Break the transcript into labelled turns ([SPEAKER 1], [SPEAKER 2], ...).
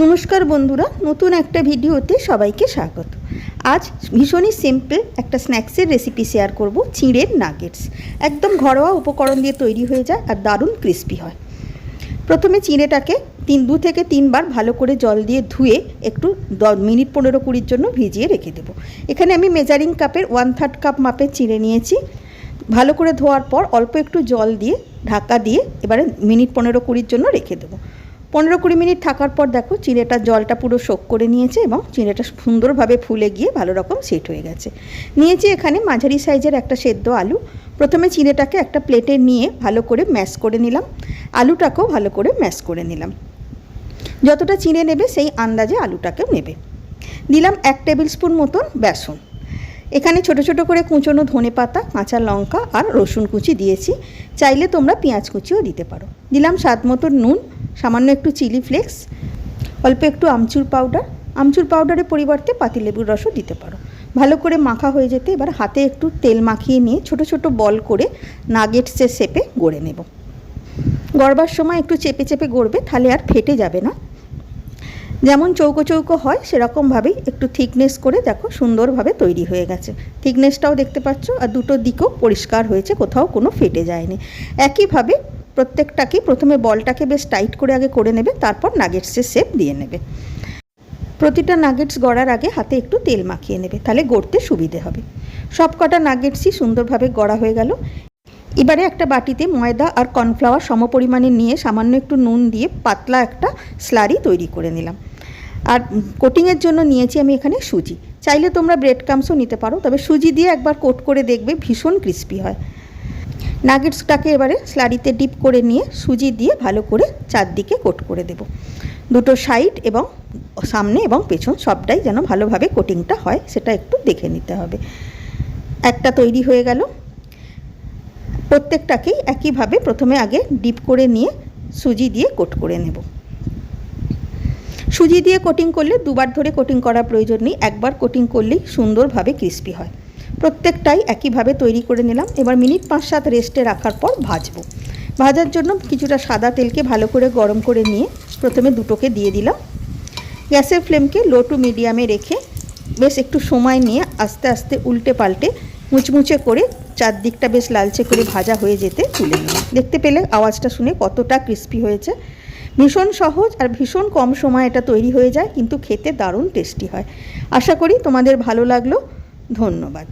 [SPEAKER 1] নমস্কার বন্ধুরা, নতুন একটা ভিডিওতে সবাইকে স্বাগত। আজ ভীষণই সিম্পল একটা স্ন্যাক্সের রেসিপি শেয়ার করব, চিঁড়ের নাগেটস। একদম ঘরোয়া উপকরণ দিয়ে তৈরি হয়ে যায় আর দারুণ ক্রিস্পি হয়। প্রথমে চিঁড়েটাকে 2 থেকে 3 বার ভালো করে জল দিয়ে ধুয়ে একটু 10 মিনিট 15-20 জন্য ভিজিয়ে রেখে দেব। এখানে আমি মেজারিং কাপের 1/3 কাপ মাপের চিঁড়ে নিয়েছি। ভালো করে ধোয়ার পর অল্প একটু জল দিয়ে ঢাকা দিয়ে এবারে মিনিট 15-20 জন্য রেখে দেবো। 15-20 মিনিট থাকার পর দেখো চিঁড়েটার জলটা পুরো শোক করে নিয়েছে এবং চিঁড়েটা সুন্দরভাবে ফুলে গিয়ে ভালো রকম সেট হয়ে গেছে। নিয়েছি এখানে মাঝারি সাইজের একটা সেদ্ধ আলু। প্রথমে চিঁড়েটাকে একটা প্লেটে নিয়ে ভালো করে ম্যাশ করে নিলাম, আলুটাকেও ভালো করে ম্যাশ করে নিলাম। যতটা চিঁড়ে নেবে সেই আন্দাজে আলুটাকেও নেবে। দিলাম 1 টেবিল স্পুন মতন বেসন। এখানে ছোট ছোট করে কুচনো ধনেপাতা, কাঁচা লঙ্কা আর রসুন কুচি দিয়েছি। চাইলে তোমরা পেঁয়াজ কুচিও দিতে পারো। দিলাম স্বাদ মতো নুন, সামান্য একটু চিলি ফ্লেক্স, অল্প একটু আমচুর পাউডার। আমচুর পাউডারের পরিবর্তে পাতিলেবুর রসও দিতে পারো। ভালো করে মাখা হয়ে যেতে এবার হাতে একটু তেল মাখিয়ে নিয়ে ছোট ছোট বল করে নাগেটসের শেপে গড়ে নেব। গড়বার সময় একটু চেপে চেপে গড়বে, তাহলে আর ফেটে যাবে না। যেমন চৌকো চৌকো হয় সেরকমভাবেই একটু থিকনেস করে দেখো সুন্দরভাবে তৈরি হয়ে গেছে। থিকনেসটাও দেখতে পাচ্ছ আর দুটো দিকও পরিষ্কার হয়েছে, কোথাও কোনো ফেটে যায়নি। একইভাবে প্রত্যেকটাকেই প্রথমে বলটাকে বেশ টাইট করে আগে করে নেবে, তারপর নাগেটসের শেপ দিয়ে নেবে। প্রতিটা নাগেটস গড়ার আগে হাতে একটু তেল মাখিয়ে নেবে, তাহলে গড়তে সুবিধে হবে। সব কটা নাগেটসই সুন্দরভাবে গড়া হয়ে গেল। এবারে একটা বাটিতে ময়দা আর কর্নফ্লাওয়ার সমপরিমাণে নিয়ে সামান্য একটু নুন দিয়ে পাতলা একটা স্লারি তৈরি করে নিলাম। আর কোটিংয়ের জন্য নিয়েছি আমি এখানে সুজি। চাইলে তোমরা ব্রেড ক্রাম্বসও নিতে পারো, তবে সুজি দিয়ে একবার কোট করে দেখবে, ভীষণ ক্রিস্পি হয়। নাগেটসটাকে এবারে স্লারিতে ডিপ করে নিয়ে সুজি দিয়ে ভালো করে চারদিকে কোট করে দেব। দুটো সাইড এবং সামনে এবং পেছন সবটাই যেন ভালোভাবে কোটিংটা হয় সেটা একটু দেখে নিতে হবে। একটা তৈরি হয়ে গেল। প্রত্যেকটাকেই একইভাবে প্রথমে আগে ডিপ করে নিয়ে সুজি দিয়ে কোট করে নেব। সুজি দিয়ে কোটিং করলে দুবার ধরে কোটিং করার প্রয়োজন নেই, একবার কোটিং করলেই সুন্দরভাবে ক্রিস্পি হয়। প্রত্যেকটাই একইভাবে তৈরি করে নিলাম। এবার মিনিট 5-7 রেস্টে রাখার পর ভাজবো। ভাজার জন্য কিছুটা সাদা তেলকে ভালো করে গরম করে নিয়ে প্রথমে দুটোকে দিয়ে দিলাম। গ্যাসের ফ্লেমকে লো টু মিডিয়ামে রেখে বেশ একটু সময় নিয়ে আস্তে আস্তে উল্টে পাল্টে মুচমুচে করে চারদিকটা বেশ লালচে করে ভাজা হয়ে যেতে তুলে নিলাম। দেখতে পেলে আওয়াজটা শুনে কতটা ক্রিস্পি হয়েছে। ভীষণ সহজ আর ভীষণ কম সময় এটা তৈরি হয়ে যায়, কিন্তু খেতে দারুণ টেস্টি হয়। আশা করি তোমাদের ভালো লাগলো। ধন্যবাদ।